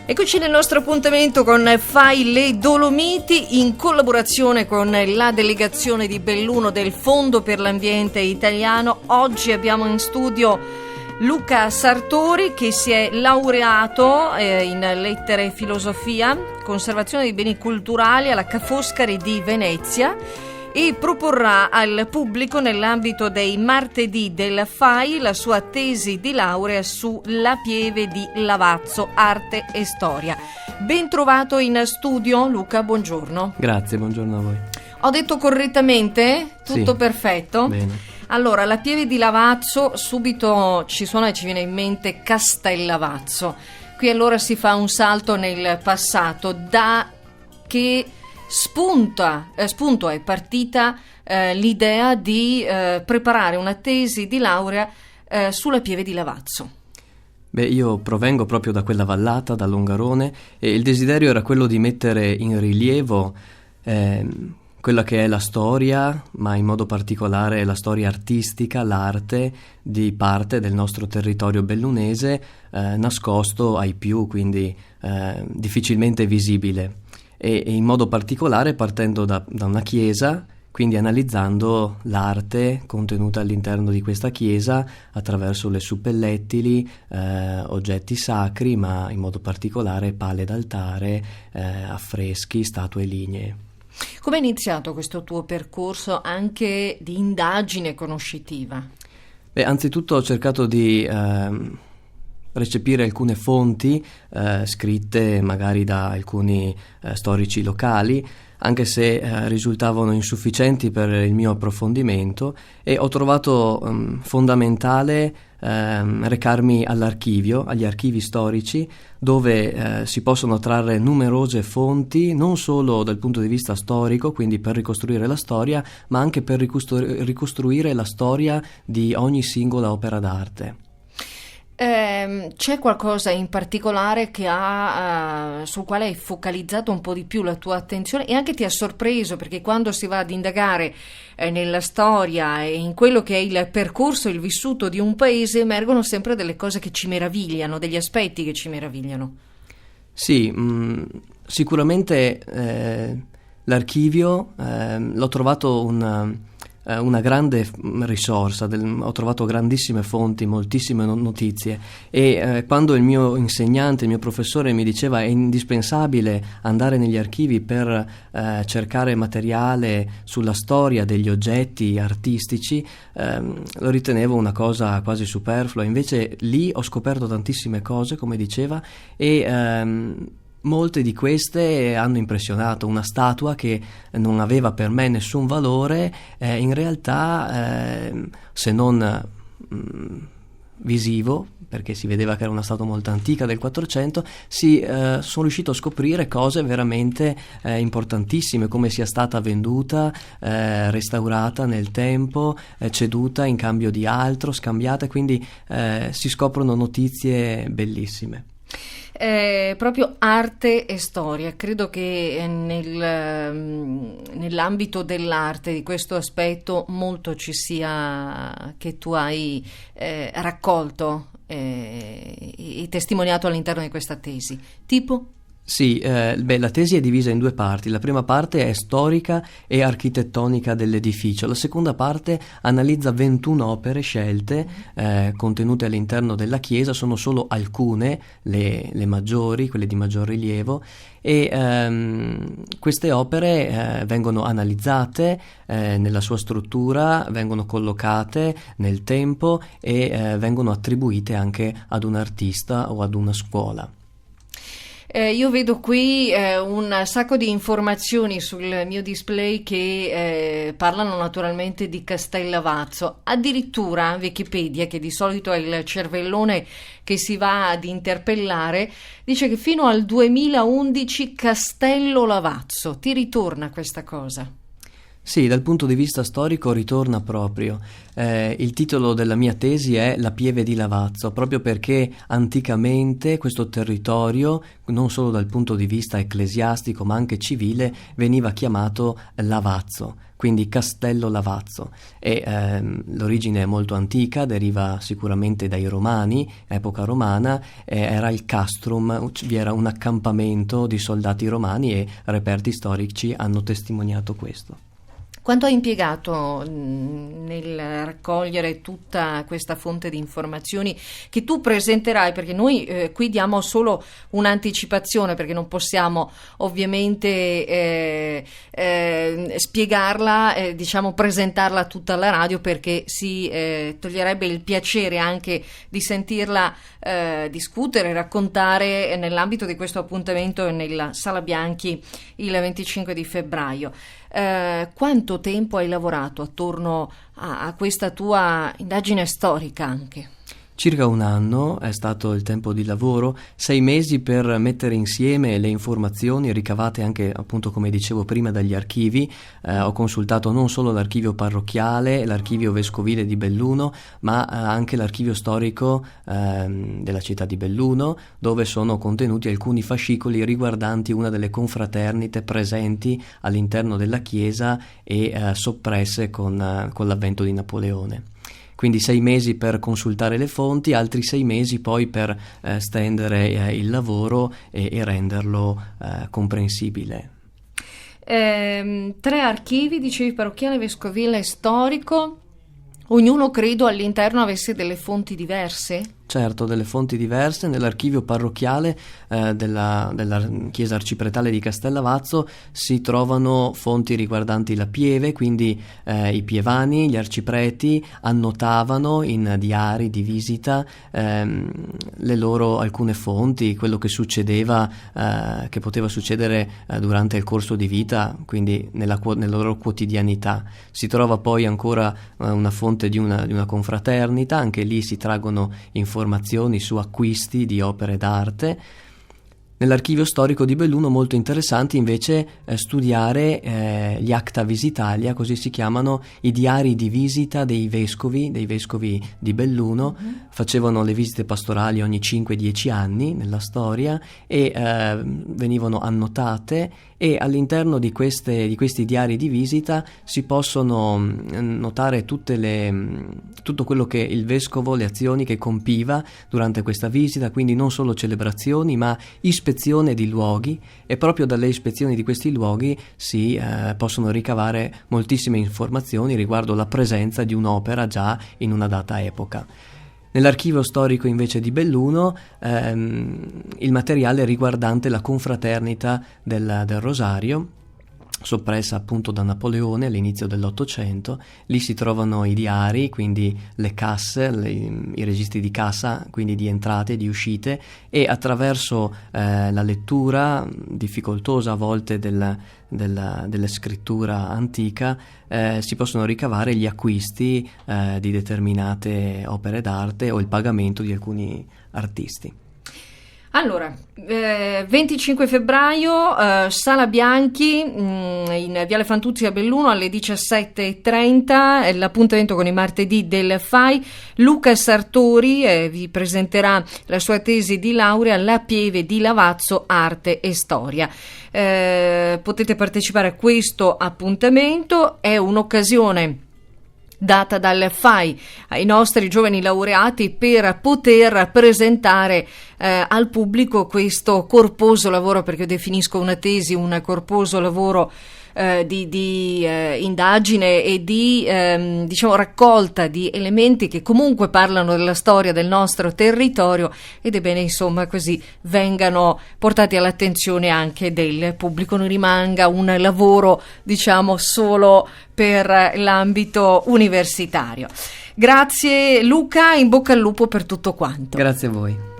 Eccoci nel nostro appuntamento con Fai le Dolomiti in collaborazione con la delegazione di Belluno del Fondo per l'Ambiente Italiano. Oggi abbiamo in studio Luca Sartori, che si è laureato in lettere e filosofia, conservazione dei beni culturali alla Ca' Foscari di Venezia, e proporrà al pubblico nell'ambito dei martedì del FAI la sua tesi di laurea su La Pieve di Lavazzo, arte e storia. Ben trovato in studio, Luca, buongiorno. Grazie, buongiorno a voi. Ho detto correttamente? Tutto sì, perfetto? Bene. Allora, La Pieve di Lavazzo, subito ci suona e ci viene in mente Castellavazzo. Qui allora si fa un salto nel passato. Da che spunto è partita l'idea di preparare una tesi di laurea sulla Pieve di Lavazzo? Beh, io provengo proprio da quella vallata, da Longarone, e il desiderio era quello di mettere in rilievo quella che è la storia, ma in modo particolare la storia artistica, l'arte di parte del nostro territorio bellunese, nascosto ai più, quindi difficilmente visibile. E in modo particolare partendo da una chiesa, quindi analizzando l'arte contenuta all'interno di questa chiesa attraverso le suppellettili, oggetti sacri, ma in modo particolare pale d'altare, affreschi, statue lignee. Come è iniziato questo tuo percorso anche di indagine conoscitiva? Beh, anzitutto ho cercato di recepire alcune fonti scritte magari da alcuni storici locali, anche se risultavano insufficienti per il mio approfondimento, e ho trovato fondamentale recarmi all'archivio, agli archivi storici, dove si possono trarre numerose fonti, non solo dal punto di vista storico, quindi per ricostruire la storia, ma anche per ricostruire la storia di ogni singola opera d'arte. C'è qualcosa in particolare che sul quale hai focalizzato un po' di più la tua attenzione e anche ti ha sorpreso, perché quando si va ad indagare nella storia e in quello che è il percorso, il vissuto di un paese, emergono sempre delle cose che ci meravigliano, degli aspetti che ci meravigliano? Sì, sicuramente l'archivio l'ho trovato una grande risorsa, ho trovato grandissime fonti, moltissime notizie, e quando il mio insegnante, il mio professore mi diceva è indispensabile andare negli archivi per cercare materiale sulla storia degli oggetti artistici, lo ritenevo una cosa quasi superflua. Invece lì ho scoperto tantissime cose, come diceva, e molte di queste hanno impressionato. Una statua che non aveva per me nessun valore, in realtà, se non visivo, perché si vedeva che era una statua molto antica del 400, sono riuscito a scoprire cose veramente importantissime, come sia stata venduta, restaurata nel tempo, ceduta in cambio di altro, scambiata, quindi si scoprono notizie bellissime. Proprio arte e storia, credo che nell'ambito dell'arte di questo aspetto molto ci sia, che tu hai raccolto e testimoniato all'interno di questa tesi. Tipo? Sì, la tesi è divisa in due parti. La prima parte è storica e architettonica dell'edificio. La seconda parte analizza 21 opere scelte contenute all'interno della chiesa. Sono solo alcune, le maggiori, quelle di maggior rilievo, e queste opere vengono analizzate nella sua struttura, vengono collocate nel tempo e vengono attribuite anche ad un artista o ad una scuola. Io vedo qui un sacco di informazioni sul mio display che parlano naturalmente di Castellavazzo. Addirittura Wikipedia, che di solito è il cervellone che si va ad interpellare, dice che fino al 2011 Castello Lavazzo. Ti ritorna questa cosa? Sì, dal punto di vista storico ritorna proprio. Il titolo della mia tesi è La Pieve di Lavazzo, proprio perché anticamente questo territorio, non solo dal punto di vista ecclesiastico ma anche civile, veniva chiamato Lavazzo. quindi Castello Lavazzo, e l'origine è molto antica, deriva sicuramente dai Romani, epoca romana, era il castrum, vi era un accampamento di soldati romani e reperti storici hanno testimoniato questo. Quanto hai impiegato nel raccogliere tutta questa fonte di informazioni che tu presenterai? Perché noi qui diamo solo un'anticipazione, perché non possiamo ovviamente spiegarla, diciamo presentarla tutta alla radio, perché si toglierebbe il piacere anche di sentirla discutere, raccontare nell'ambito di questo appuntamento nella Sala Bianchi il 25 di febbraio. Quanto tempo hai lavorato attorno a questa tua indagine storica anche? Circa un anno è stato il tempo di lavoro, 6 mesi per mettere insieme le informazioni ricavate anche, appunto, come dicevo prima, dagli archivi. Ho consultato non solo l'archivio parrocchiale, l'archivio vescovile di Belluno, ma anche l'archivio storico della città di Belluno, dove sono contenuti alcuni fascicoli riguardanti una delle confraternite presenti all'interno della chiesa e soppresse con l'avvento di Napoleone. Quindi 6 mesi per consultare le fonti, altri 6 mesi poi per stendere il lavoro e renderlo comprensibile. 3 archivi, dicevi, parrocchiale, vescovile e storico. Ognuno, credo, all'interno avesse delle fonti diverse? Certo, delle fonti diverse. Nell'archivio parrocchiale della chiesa arcipretale di Castellavazzo si trovano fonti riguardanti la pieve, quindi i pievani, gli arcipreti annotavano in diari di visita le loro alcune fonti, quello che succedeva, che poteva succedere durante il corso di vita, quindi nella loro quotidianità. Si trova poi ancora una fonte di una confraternita, anche lì si traggono informazioni su acquisti di opere d'arte. Nell'archivio storico di Belluno molto interessanti invece studiare gli Acta Visitalia, così si chiamano, i diari di visita dei vescovi di Belluno. Facevano le visite pastorali ogni 5-10 anni nella storia e venivano annotate, e all'interno di questi diari di visita si possono notare tutto quello che il vescovo, le azioni che compiva durante questa visita, quindi non solo celebrazioni ma ispezione di luoghi, e proprio dalle ispezioni di questi luoghi si possono ricavare moltissime informazioni riguardo la presenza di un'opera già in una data epoca. Nell'archivio storico invece di Belluno il materiale riguardante la confraternita del Rosario, soppressa appunto da Napoleone all'inizio dell'Ottocento. Lì si trovano i diari, quindi le casse, i registri di cassa, quindi di entrate e di uscite, e attraverso la lettura difficoltosa a volte della scrittura antica si possono ricavare gli acquisti di determinate opere d'arte o il pagamento di alcuni artisti. Allora, 25 febbraio, Sala Bianchi, in Viale Fantuzzi a Belluno alle 17:30, l'appuntamento con i martedì del FAI. Luca Sartori vi presenterà la sua tesi di laurea, La pieve di Lavazzo, arte e storia. Potete partecipare a questo appuntamento, è un'occasione data dal FAI ai nostri giovani laureati per poter presentare al pubblico questo corposo lavoro, perché io definisco una tesi un corposo lavoro di indagine e di diciamo raccolta di elementi che comunque parlano della storia del nostro territorio, ed è bene insomma così vengano portati all'attenzione anche del pubblico, non rimanga un lavoro diciamo solo per l'ambito universitario. Grazie Luca, in bocca al lupo per tutto quanto. Grazie a voi.